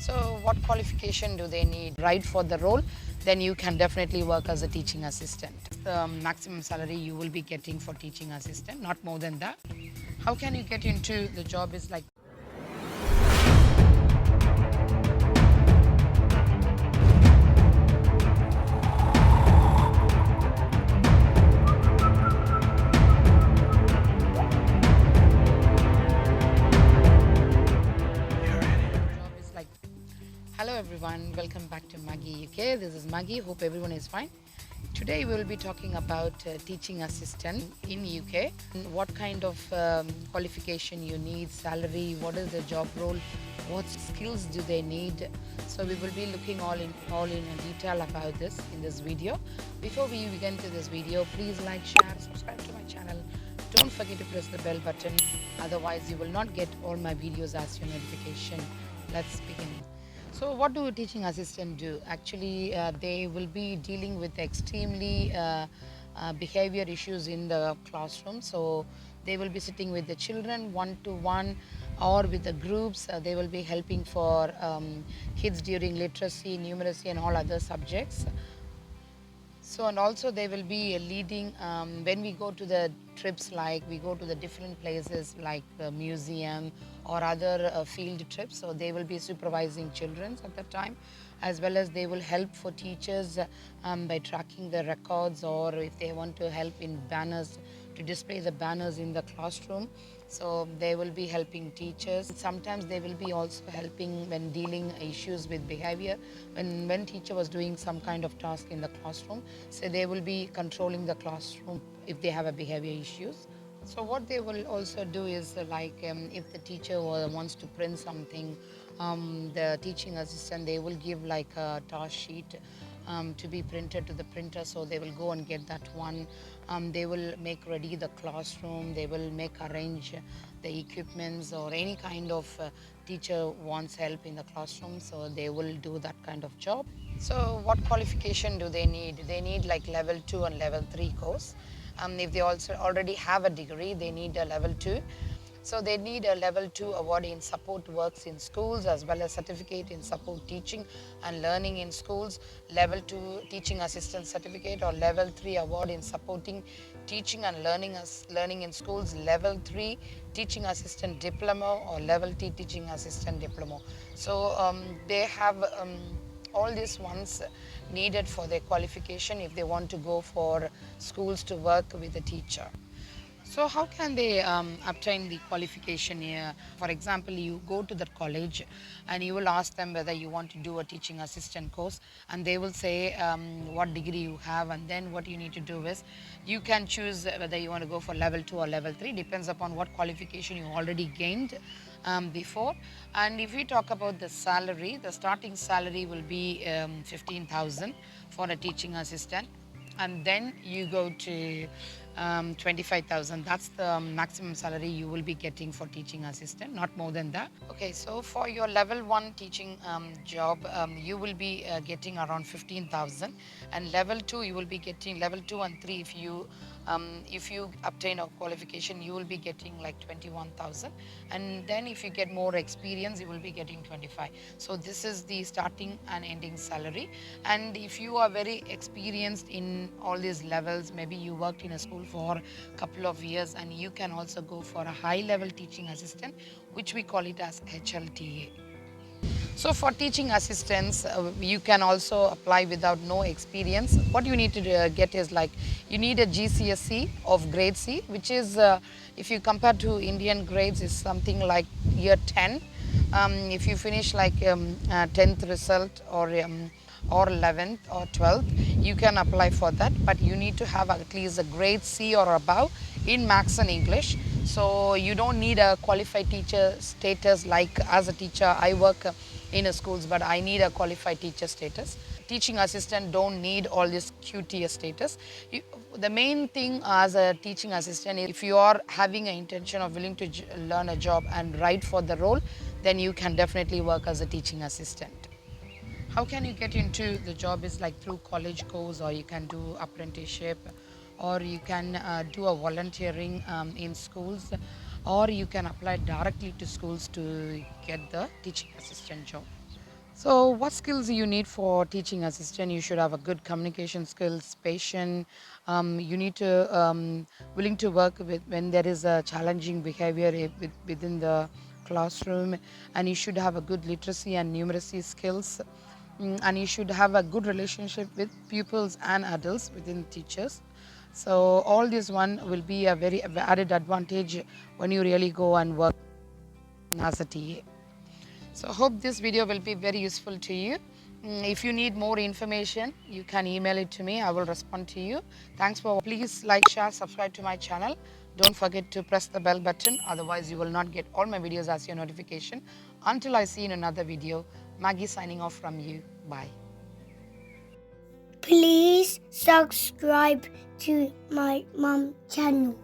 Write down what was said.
So what qualification do they need? Right for the role, then you can definitely work as a teaching assistant. The maximum salary you will be getting for teaching assistant, not more than that. How can you get into the job is like job is like hello everyone, welcome back to Maggie UK. This is Maggie. Hope everyone is fine. Today we will be talking about teaching assistant in UK. What kind of qualification you need, salary, what is the job role, what skills do they need. So we will be looking all in detail about this in this video. Before we begin to this video, please like, share, subscribe to my channel. Don't forget to press the bell button, otherwise you will not get all my videos as your notification. Let's begin. So what do a teaching assistant do? Actually, they will be dealing with extremely behavior issues in the classroom. So they will be sitting with the children one-to-one or with the groups. They will be helping for kids during literacy, numeracy and all other subjects. So and also they will be leading when we go to the trips, like we go to the different places like the museum or other field trips. So they will be supervising children at that time, as well as they will help for teachers by tracking the records, or if they want to help in banners, to display the banners in the classroom. So they will be helping teachers. Sometimes they will be also helping when dealing issues with behavior. When teacher was doing some kind of task in the classroom, so they will be controlling the classroom if they have a behavior issues. So what they will also do is if the teacher wants to print something, the teaching assistant, they will give like a task sheet to be printed to the printer. So they will go and get that one. They will make ready the classroom. They will arrange the equipments, or any kind of teacher wants help in the classroom. So they will do that kind of job. So what qualification do they need? They need like level 2 and level 3 course. If they also already have a degree, they need a level 2. So they need a level 2 award in support works in schools, as well as certificate in support teaching and learning in schools, level 2 teaching assistant certificate, or level 3 award in supporting teaching and learning in schools, level 3 teaching assistant diploma, or level 2 teaching assistant diploma. So they have all these ones needed for their qualification if they want to go for schools to work with a teacher. So how can they obtain the qualification here? For example, you go to the college and you will ask them whether you want to do a teaching assistant course, and they will say what degree you have, and then what you need to do is you can choose whether you want to go for level 2 or level 3, depends upon what qualification you already gained before. And if we talk about the salary, the starting salary will be 15,000 for a teaching assistant, and then you go to 25,000. That's the maximum salary you will be getting for teaching assistant, not more than that. Okay, so for your level 1 teaching job, you will be getting around 15,000, and level 2 you will be getting level 2 and 3. If you obtain a qualification, you will be getting like 21,000, and then if you get more experience, you will be getting 25. So this is the starting and ending salary. And if you are very experienced in all these levels, maybe you worked in a school for a couple of years, and you can also go for a high level teaching assistant, which we call it as HLTA. So for teaching assistants, you can also apply without no experience. What you need to get is like, you need a GCSE of grade C, which is, if you compare to Indian grades, is something like year 10. If you finish like 10th result, or 11th or 12th, you can apply for that, but you need to have at least a grade C or above in Maths and English. So you don't need a qualified teacher status. Like as a teacher, I work in a schools, but I need a qualified teacher status. Teaching assistant don't need all this QTS status. The main thing as a teaching assistant is, if you are having an intention of willing to learn a job and right for the role, then you can definitely work as a teaching assistant. How can you get into the job is like through college course, or you can do apprenticeship, or you can do a volunteering in schools, or you can apply directly to schools to get the teaching assistant job. So, what skills you need for teaching assistant? You should have a good communication skills, patient. You need to willing to work with when there is a challenging behavior within the classroom, and you should have a good literacy and numeracy skills. And you should have a good relationship with pupils and adults within teachers. So all this one will be a very added advantage when you really go and work as a TA. So I hope this video will be very useful to you. If you need more information, you can email it to me. I will respond to you. Thanks for please like, share, subscribe to my channel. Don't forget to press the bell button. Otherwise, you will not get all my videos as your notification. Until I see you in another video, Maggie signing off from you. Bye. Please subscribe to my mom channel.